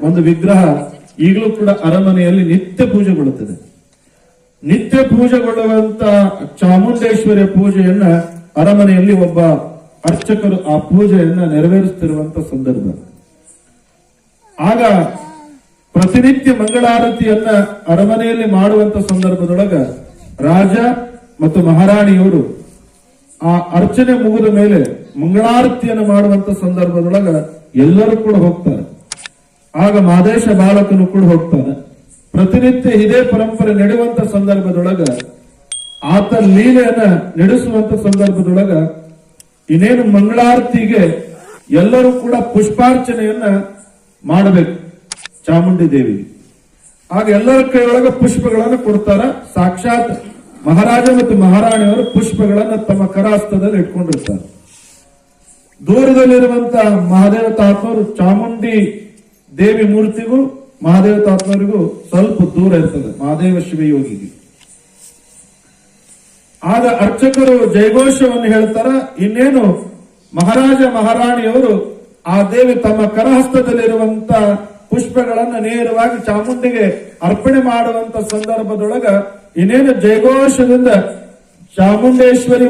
ಒಂದು ವಿಗ್ರಹ ಈಗಲೂ ಕೂಡ ಅರಮನೆಯಲ್ಲಿ ನಿತ್ಯ ಪೂಜೆಗೊಳ್ಳುತ್ತದೆ. ನಿತ್ಯ ಪೂಜೆಗೊಳ್ಳುವಂತ ಚಾಮುಂಡೇಶ್ವರಿಯ ಪೂಜೆಯನ್ನ ಅರಮನೆಯಲ್ಲಿ ಒಬ್ಬ ಅರ್ಚಕರು ಆ ಪೂಜೆಯನ್ನ ನೆರವೇರಿಸುತ್ತಿರುವಂತ ಸಂದರ್ಭ. ಆಗ ಪ್ರತಿನಿತ್ಯ ಮಂಗಳಾರತಿಯನ್ನ ಅರಮನೆಯಲ್ಲಿ ಮಾಡುವಂತ ಸಂದರ್ಭದೊಳಗ ರಾಜ ಮತ್ತು ಮಹಾರಾಣಿಯವರು ಆ ಅರ್ಚನೆ ಮುಗಿದ ಮೇಲೆ ಮಂಗಳಾರತಿಯನ್ನು ಮಾಡುವಂತ ಸಂದರ್ಭದೊಳಗ ಎಲ್ಲರೂ ಕೂಡ ಹೋಗ್ತಾರೆ. ಆಗ ಮಾದೇಶ ಬಾಲಕನು ಕೂಡ ಹೋಗ್ತಾನೆ. ಪ್ರತಿನಿತ್ಯ ಇದೇ ಪರಂಪರೆ ನಡೆಯುವಂತ ಸಂದರ್ಭದೊಳಗ ಆತ ಲೀಲೆಯನ್ನ ನಡೆಸುವಂತ ಸಂದರ್ಭದೊಳಗ ಇನ್ನೇನು ಮಂಗಳಾರತಿಗೆ ಎಲ್ಲರೂ ಕೂಡ ಪುಷ್ಪಾರ್ಚನೆಯನ್ನ ಮಾಡಬೇಕು ಚಾಮುಂಡಿ ದೇವಿಗೆ. ಆಗ ಎಲ್ಲರ ಕೈಯೊಳಗ ಪುಷ್ಪಗಳನ್ನು ಕೊಡ್ತಾರ. ಸಾಕ್ಷಾತ್ ಮಹಾರಾಜ ಮತ್ತು ಮಹಾರಾಣಿಯವರು ಪುಷ್ಪಗಳನ್ನ ತಮ್ಮ ಕರಹಸ್ತದಲ್ಲಿ ಇಟ್ಕೊಂಡಿರ್ತಾರೆ. ದೂರದಲ್ಲಿರುವಂತಹ ಮಹಾದೇವ ತಾತನವರು ಚಾಮುಂಡಿ ದೇವಿ ಮೂರ್ತಿಗೂ ಮಹಾದೇವ ತಾತನವರಿಗೂ ಸ್ವಲ್ಪ ದೂರ ಇರ್ತದೆ, ಮಹಾದೇವ ಶಿವಯೋಗಿಗೆ. ಆಗ ಅರ್ಚಕರು ಜಯಘೋಷವನ್ನು ಹೇಳ್ತಾರ. ಇನ್ನೇನು ಮಹಾರಾಜ ಮಹಾರಾಣಿಯವರು ಆ ದೇವಿ ತಮ್ಮ ಕರಹಸ್ತದಲ್ಲಿರುವಂತ ಪುಷ್ಪಗಳನ್ನ ನೇರವಾಗಿ ಚಾಮುಂಡಿಗೆ ಅರ್ಪಣೆ ಮಾಡುವಂತ ಸಂದರ್ಭದೊಳಗ ಇನ್ನೇನು ಜಯಘೋಷದಿಂದ ಚಾಮುಂಡೇಶ್ವರಿ